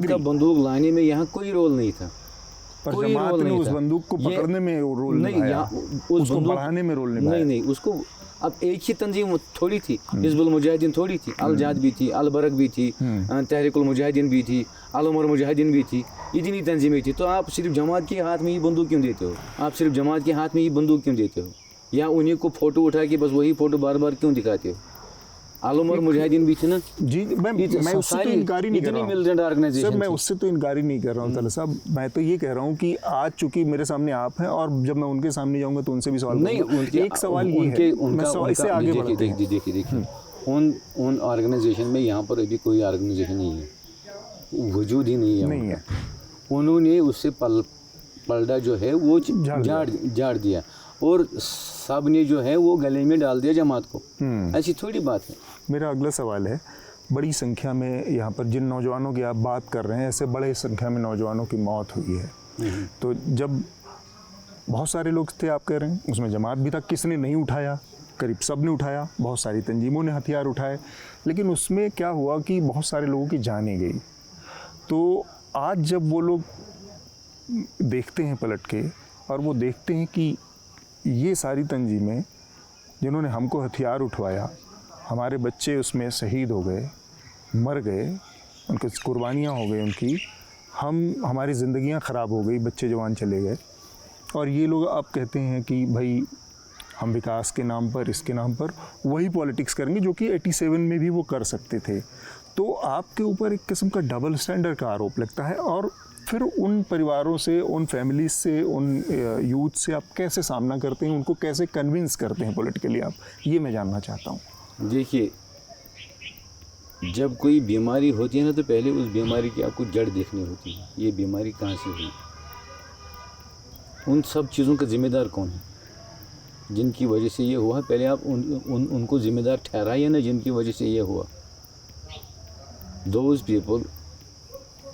का बंदूक लाने में यहाँ कोई रोल नहीं था, पर जमात ने उस बंदूक को पकड़ने में रोल निभाया, उसको बढ़ाने में रोल निभाया। नहीं, उसको अब एक ही तंजीम थोड़ी थी, हिज़्बुल मुजाहिदीन थोड़ी थी, अल जाद भी थी, अल बरक भी थी, तहरीकुल मुजाहिदीन भी थी, अल उमर मुजाहिदीन भी थी, इतनी तंजीमें थी। तो आप सिर्फ जमात के हाथ में ही बंदूक क्यों देते हो? आप सिर्फ जमात के हाथ में ही बंदूक क्यों देते हो? या उन्हीं को फ़ोटो उठा के बस वही फ़ोटो बार बार क्यों दिखाते हो? अल उमर मुजाहिदीन भी थे ना जी। मैं उससे तो इनकार ही नहीं कर रहा हूँ मिलिटेंट ऑर्गेनाइजेशन, सर मैं उससे तो इनकार ही नहीं कर रहा हूँ तलत साहब। मैं तो ये कह रहा हूँ कि आज चूंकि मेरे सामने आप हैं और जब मैं उनके सामने जाऊँगा तो उनसे भी सवाल नहीं, एक सवाल ये है, इससे आगे देखिए उन ऑर्गेनाइजेशन में यहाँ पर अभी कोई ऑर्गेनाइजेशन नहीं है, वजूद ही नहीं है। उन्होंने उससे पलड़ा जो है वो झाड़ दिया और सब ने जो है वो गले में डाल दिया जमात को। ऐसी थोड़ी बात है। मेरा अगला सवाल है, बड़ी संख्या में यहाँ पर जिन नौजवानों की आप बात कर रहे हैं, ऐसे बड़े संख्या में नौजवानों की मौत हुई है, तो जब बहुत सारे लोग थे आप कह रहे हैं, उसमें जमात भी था, किसने नहीं उठाया? करीब सब ने उठाया, बहुत सारी तंजीमों ने हथियार उठाए, लेकिन उसमें क्या हुआ कि बहुत सारे लोगों की जानें गई। तो आज जब वो लोग देखते हैं पलट के और वो देखते हैं कि ये सारी तंजीमें जिन्होंने हमको हथियार उठवाया, हमारे बच्चे उसमें शहीद हो गए, मर गए, उनकी कुर्बानियाँ हो गई, उनकी हमारी ज़िंदगियाँ ख़राब हो गई, बच्चे जवान चले गए, और ये लोग अब कहते हैं कि भाई हम विकास के नाम पर, इसके नाम पर वही पॉलिटिक्स करेंगे जो कि 87 में भी वो कर सकते थे। तो आपके ऊपर एक किस्म का डबल स्टैंडर्ड का आरोप लगता है, और फिर उन परिवारों से, उन फैमिलीज से, उन यूथ से आप कैसे सामना करते हैं, उनको कैसे कन्विंस करते हैं पॉलिटिकली आप, ये मैं जानना चाहता हूँ। देखिए, जब कोई बीमारी होती है ना, तो पहले उस बीमारी की आपको जड़ देखनी होती है, ये बीमारी कहाँ से हुई, उन सब चीज़ों का जिम्मेदार कौन है जिनकी वजह से ये हुआ। पहले आप उनको जिम्मेदार ठहराइए ना, जिनकी वजह से ये हुआ। Those people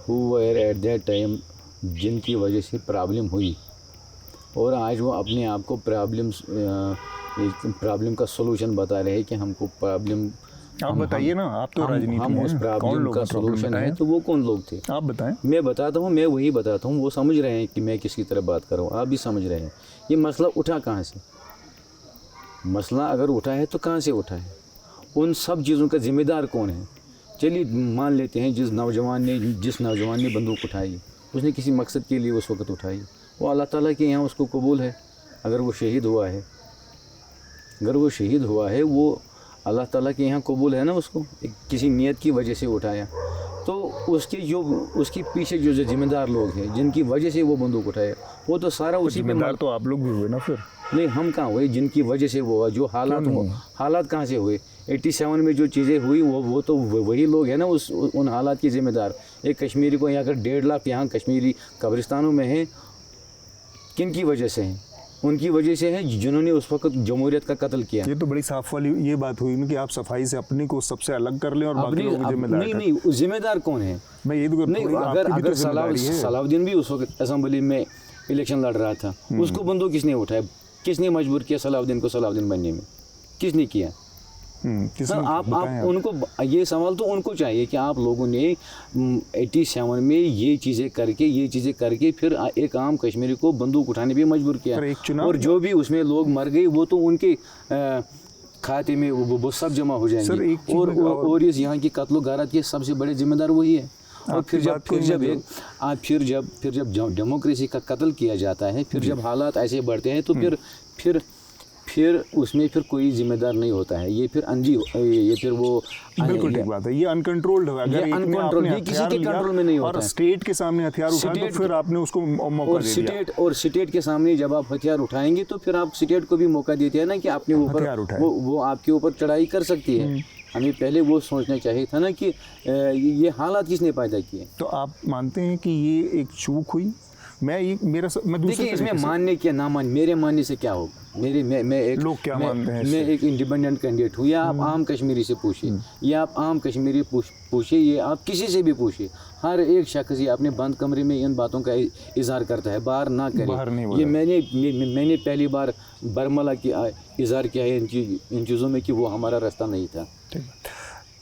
who were at that time, जिनकी वजह से प्रॉब्लम हुई, और आज वो अपने आप को प्रॉब्लम का सलूशन बता रहे हैं कि हमको प्रॉब्लम, आप बताइए ना, आप तो राजनीति हम उस प्रॉब्लम का सलूशन है, तो वो कौन लोग थे आप बताएं। मैं बताता हूँ, मैं वही बताता हूँ, वो समझ रहे हैं कि मैं किसकी तरफ बात कर रहा हूँ, आप भी समझ रहे हैं। ये मसला उठा कहाँ से? मसला अगर उठा है तो कहाँ से उठा है? उन सब चीज़ों का जिम्मेदार कौन है? चलिए मान लेते हैं जिस नौजवान ने बंदूक उठाई, उसने किसी मकसद के लिए उस वक़्त उठाई, वो अल्लाह ताला के यहाँ उसको कबूल है। अगर वो शहीद हुआ है, वो अल्लाह ताला के यहाँ कबूल है ना, उसको किसी नियत की वजह से उठाया। तो उसके पीछे जो जिम्मेदार लोग हैं, जिनकी वजह से वो बंदूक उठाया, वो तो सारा उसी जिम्मेदार तो आप लोग भी हुए ना फिर। नहीं, हम कहाँ हुए? जिनकी वजह से वो हुआ, जो हालात कहाँ से हुए? 87 में जो चीज़ें हुई वो तो वही लोग हैं ना उन हालात के ज़िम्मेदार। एक कश्मीरी को यहाँ अगर 1.5 लाख यहाँ कश्मीरी कब्रिस्तानों में हैं, किन की वजह से हैं? उनकी वजह से है जिन्होंने उस वक्त जमहूरियत का कत्ल किया। ये तो बड़ी साफ वाली ये बात हुई ना कि आप सफाई से अपने को सबसे अलग कर लें और बाकी लोगों को जिम्मेदार। नहीं, जिम्मेदार कौन है? मैं ये तो नहीं, अगर सलाउद्दीन भी उस वक्त असेंबली में इलेक्शन लड़ रहा था, उसको बंदूक किसने उठाया? किसने मजबूर किया सलाउद्दीन को सलाउद्दीन बनने में? किसने किया? आप उनको, ये सवाल तो उनको चाहिए कि आप लोगों ने 87 में ये चीज़ें करके फिर एक आम कश्मीरी को बंदूक उठाने पे मजबूर किया, और जो भी उसमें लोग मर गए वो तो उनके खाते में वो सब जमा हो जाएंगे, और इस यहाँ की कत्लो गारत के सबसे बड़े जिम्मेदार वही है। और फिर जब डेमोक्रेसी का कत्ल किया जाता है, फिर जब हालात ऐसे बढ़ते हैं, तो फिर उसमें फिर कोई जिम्मेदार नहीं होता है। ये फिर वो बिल्कुल ठीक बात है। ये अनकंट्रोल्ड है, अगर ये किसी के कंट्रोल में नहीं होता और स्टेट के सामने हथियार उठाए तो फिर आपने उसको मौका दे दिया। और स्टेट के सामने जब आप हथियार उठाएंगे तो फिर आप स्टेट को भी मौका देते हैं ना कि अपने ऊपर वो आपके ऊपर चढ़ाई कर सकती है। हमें पहले वो सोचना चाहिए था ना कि ये हालात किसने पैदा किए। तो आप मानते हैं कि ये एक चूक हुई मैं दूसरे देखिए, इसमें तरीके से- मानने क्या ना मान, मेरे मानने से क्या होगा? मैं एक लोग क्या मानते हैं मैं एक इंडिपेंडेंट कैंडिडेट हूँ, या आप आम कश्मीरी से पूछिए, या आप आम कश्मीरी पूछिए, ये आप किसी से भी पूछिए, हर एक शख्स ये अपने बंद कमरे में इन बातों का इजहार करता है, बाहर ना बाहर नहीं करे। बोला। ये मैंने पहली बार बरमला की इजहार किया है इन चीज़ों में कि वो हमारा रास्ता नहीं था। ठीक है।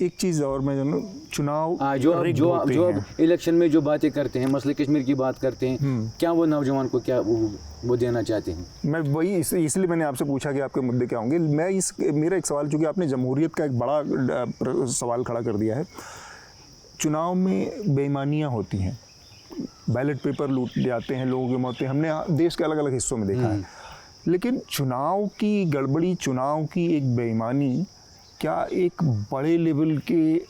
एक चीज़ और मैं जानूँ, चुनाव जो rigged जो होते जो हैं। अब इलेक्शन में जो बातें करते हैं, मसले कश्मीर की बात करते हैं, क्या वो नौजवान को क्या वो देना चाहते हैं? मैं वही इसलिए मैंने आपसे पूछा कि आपके मुद्दे क्या होंगे। मेरा एक सवाल, चूँकि आपने जमहूरियत का एक बड़ा सवाल खड़ा कर दिया है, चुनाव में बेईमानियाँ होती हैं, बैलेट पेपर लूट जाते हैं, लोगों की मौतें हमने देश के अलग अलग हिस्सों में देखा है, लेकिन चुनाव की गड़बड़ी, चुनाव की एक बेईमानी क्या एक बड़े लेवल के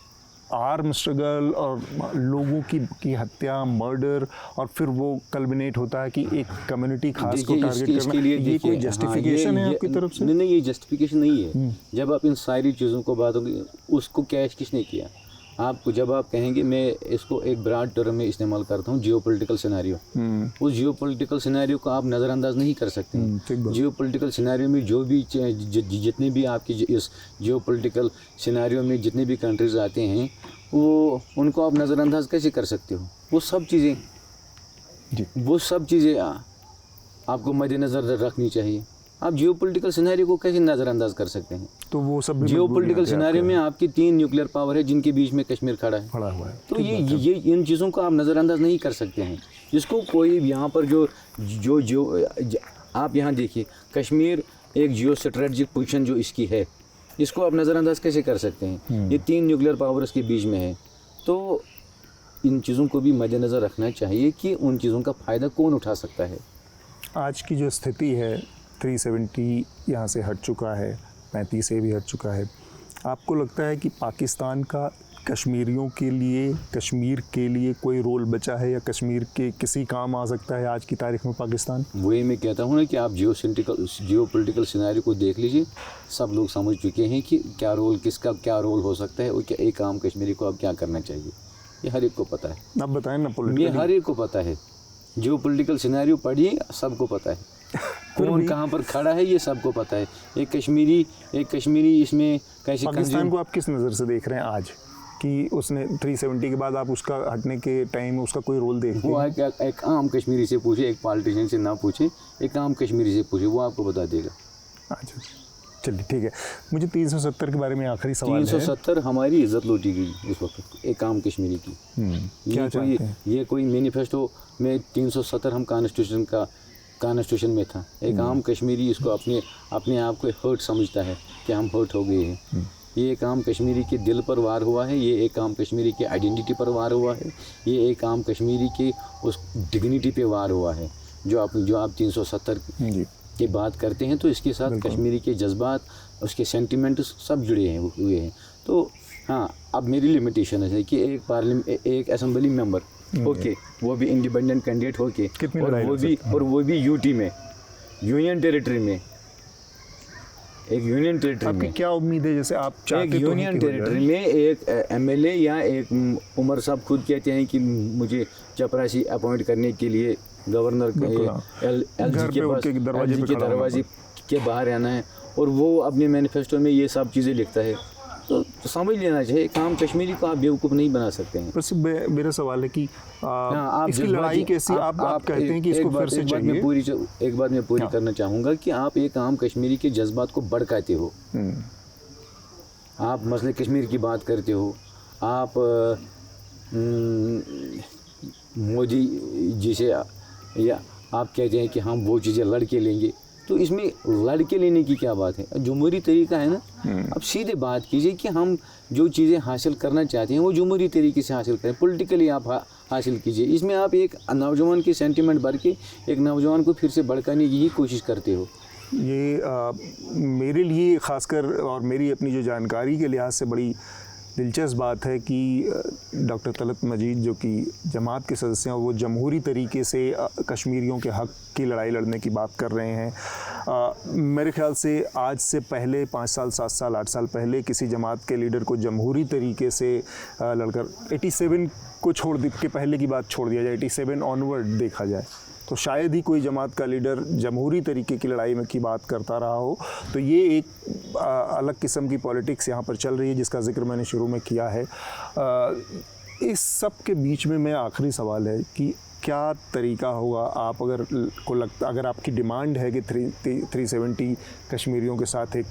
आर्म स्ट्रगल और लोगों की हत्या, मर्डर, और फिर वो कल्मिनेट होता है कि एक कम्युनिटी खास को टारगेट करना, ये कोई जस्टिफिकेशन है आपकी तरफ से? नहीं, ये जस्टिफिकेशन नहीं है। जब आप इन सारी चीज़ों को बातों की, उसको कैश किसने किया? आपको जब आप कहेंगे, मैं इसको एक ब्रॉड टर्म में इस्तेमाल करता हूँ, जियोपॉलिटिकल सिनेरियो। उस जियोपॉलिटिकल सिनेरियो को आप नज़रअंदाज नहीं कर सकते हैं। जियोपॉलिटिकल सिनेरियो में जो भी जितने भी आपके इस जियोपॉलिटिकल सिनेरियो में जितने भी कंट्रीज आते हैं, वो उनको आप नज़रअंदाज कैसे कर सकते हो? वो सब चीज़ें आपको मद्देनज़र रखनी चाहिए। आप जियोपॉलिटिकल सिनेरियो को कैसे नज़रअंदाज कर सकते हैं? तो वो सब भी जियोपॉलिटिकल सिनेरियो में आपकी 3 न्यूक्लियर पावर है, जिनके बीच में कश्मीर खड़ा हुआ है। तो ये इन चीज़ों को आप नज़रअंदाज नहीं कर सकते हैं। जिसको कोई यहाँ पर जो आप यहाँ देखिए, कश्मीर एक जियो स्ट्रेटजिक पोजीशन जो इसकी है, इसको आप नज़रअंदाज कैसे कर सकते हैं? ये 3 न्यूक्लियर पावर्स के बीच में है। तो इन चीज़ों को भी मद्देनज़र रखना चाहिए कि उन चीज़ों का फ़ायदा कौन उठा सकता है। आज की जो स्थिति है, 370 यहाँ से हट चुका है, 35 से भी हट चुका है, आपको लगता है कि पाकिस्तान का कश्मीरियों के लिए, कश्मीर के लिए कोई रोल बचा है, या कश्मीर के किसी काम आ सकता है आज की तारीख में पाकिस्तान? वही मैं कहता हूँ ना कि आप जियोपॉलिटिकल सिनेरियो को देख लीजिए, सब लोग समझ चुके हैं कि किसका क्या रोल हो सकता है, और क्या एक आम कश्मीरी को अब क्या करना चाहिए, ये हर एक को पता है। आप बताएं ना। ये हर एक को पता है, जियोपॉलिटिकल सिनेरियो पढ़िए, सबको पता है कौन कहाँ पर खड़ा है, ये सबको पता है। एक कश्मीरी इसमें कैसे पाकिस्तान को आप किस नज़र से देख रहे हैं आज, कि उसने 370 के बाद आप उसका हटने के टाइम उसका कोई रोल देखते हैं? वो एक आम कश्मीरी से पूछे, एक पॉलिटिशियन से ना पूछे, एक आम कश्मीरी से पूछे, वो आपको बता देगा। अच्छा, चलिए ठीक है। मुझे 370 के बारे में आखिरी सवाल है। 370 हमारी इज्जत लूटी गई इस वक्त एक आम कश्मीरी की। ये कोई मैनिफेस्टो में 370 हम कॉन्स्टिट्यूशन में था। एक आम कश्मीरी इसको अपने आप को हर्ट समझता है कि हम हर्ट हो गए हैं। ये एक आम कश्मीरी के दिल पर वार हुआ है, ये एक आम कश्मीरी के आइडेंटिटी पर वार हुआ है, ये एक आम कश्मीरी के उस डिग्निटी पे वार हुआ है। जो आप 370 की बात करते हैं, तो इसके साथ कश्मीरी के जज्बात, उसके सेंटिमेंट सब जुड़े हुए हैं। तो हाँ, अब मेरी लिमिटेशन है कि एक असेंबली मेंबर ओके, वो भी इंडिपेंडेंट कैंडिडेट होके, और वो भी यूटी में, यूनियन टेरिटरी में, एक यूनियन टेरिटरी में। क्या उम्मीद है, जैसे आप चाहते एक यूनियन टेरिटरी में एक एमएलए या एक उमर साहब खुद कहते हैं कि मुझे चपरासी अपॉइंट करने के लिए गवर्नर एलजी के दरवाजे के बाहर आना है, और वो अपने मैनिफेस्टो में ये सब चीज़ें लिखता है। तो समझ लेना चाहिए, काम कश्मीरी को आप बेवकूफ़ नहीं बना सकते हैं। बस मेरा सवाल है कि इसकी लड़ाई कैसी, आप कहते हैं कि इसको फिर से चाहिए। एक बात मैं पूरी करना चाहूँगा कि आप एक आम कश्मीरी के जज्बात को भड़काते हो। आप मसले कश्मीर की बात करते हो, आप मोदी जी से, या आप कहते हैं कि हम वो चीज़ें लड़के लेंगे। तो इसमें लड़के लेने की क्या बात है? जमहूरी तरीका है ना। अब सीधे बात कीजिए कि हम जो चीज़ें हासिल करना चाहते हैं वो जमहूरी तरीके से हासिल करें, पॉलिटिकली आप हासिल कीजिए। इसमें आप एक नौजवान के सेंटिमेंट भर के एक नौजवान को फिर से भड़काने की ही कोशिश करते हो। ये मेरे लिए ख़ासकर, और मेरी अपनी जो जानकारी के लिहाज से बड़ी दिलचस्प बात है कि डॉक्टर तलत मजीद जो कि जमात के सदस्य हैं, वो जमहूरी तरीके से कश्मीरियों के हक़ की लड़ाई लड़ने की बात कर रहे हैं। मेरे ख़्याल से आज से पहले 5 साल 7 साल 8 साल पहले किसी जमात के लीडर को जमहूरी तरीके से लड़कर 87 को छोड़ के पहले की बात छोड़ दिया जाए, 87 ऑनवर्ड देखा जाए, तो शायद ही कोई जमात का लीडर जमहूरी तरीके की लड़ाई में की बात करता रहा हो। तो ये एक अलग किस्म की पॉलिटिक्स यहाँ पर चल रही है, जिसका जिक्र मैंने शुरू में किया है। इस सब के बीच में मेरा आखिरी सवाल है कि क्या तरीका होगा, आप अगर आपकी डिमांड है कि 370 कश्मीरियों के साथ एक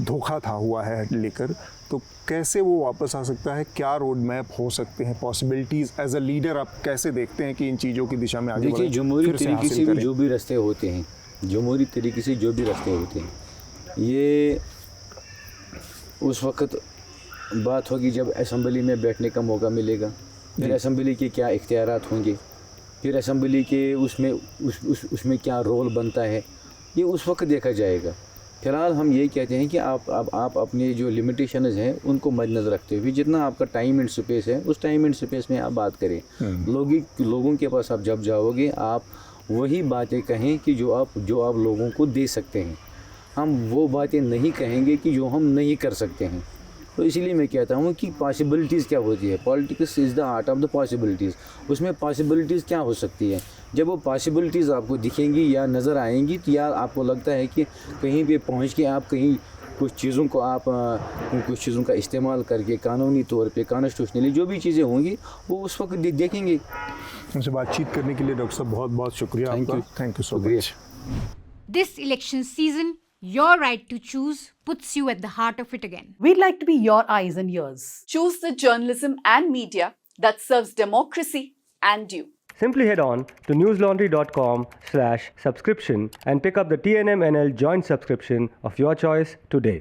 धोखा था हुआ है लेकर, तो कैसे वो वापस आ सकता है? क्या रोड मैप हो सकते हैं, पॉसिबिलिटीज़? एज अ लीडर आप कैसे देखते हैं कि इन चीज़ों की दिशा में आगे बढ़ें? देखिए, जमहूरी तरीके से भी जो भी रास्ते होते हैं, जमहूरी तरीके से जो भी रास्ते होते हैं, ये उस वक्त बात होगी जब असेंबली में बैठने का मौका मिलेगा, फिर असेंबली के क्या इख्तियारात होंगे, फिर असेंबली के उसमें क्या रोल बनता है, ये उस वक्त देखा जाएगा। फ़िलहाल हम ये कहते हैं कि आप अपने जो लिमिटेशंस हैं उनको मद्देनज़र रखते हुए जितना आपका टाइम एंड स्पेस है उस टाइम एंड स्पेस में आप बात करें। लोगों के पास आप जब जाओगे आप वही बातें कहें कि जो आप लोगों को दे सकते हैं। हम वो बातें नहीं कहेंगे कि जो हम नहीं कर सकते हैं। तो इसीलिए मैं कहता हूँ कि पॉसिबिलिटीज़ क्या होती है, politics is the art of the possibilities. उसमें पॉसिबिलिटीज़ क्या हो सकती है, जब वो पॉसिबिलिटीज़ आपको दिखेंगी या नज़र आएंगी तो या आपको लगता है कि कहीं पे पहुँच के आप कहीं कुछ चीज़ों का इस्तेमाल करके कानूनी तौर पे कॉन्स्टिट्यूशनली जो भी चीज़ें होंगी वो उस वक्त देखेंगे। मुझसे बातचीत करने के लिए डॉक्टर साहब बहुत बहुत शुक्रिया आपका। Thank you so much. This election season, your right to choose puts you at the heart of it again. We'd like to be your eyes and ears. Choose the journalism and media that serves democracy and you. Simply head on to newslaundry.com/subscription and pick up the TNMNL joint subscription of your choice today.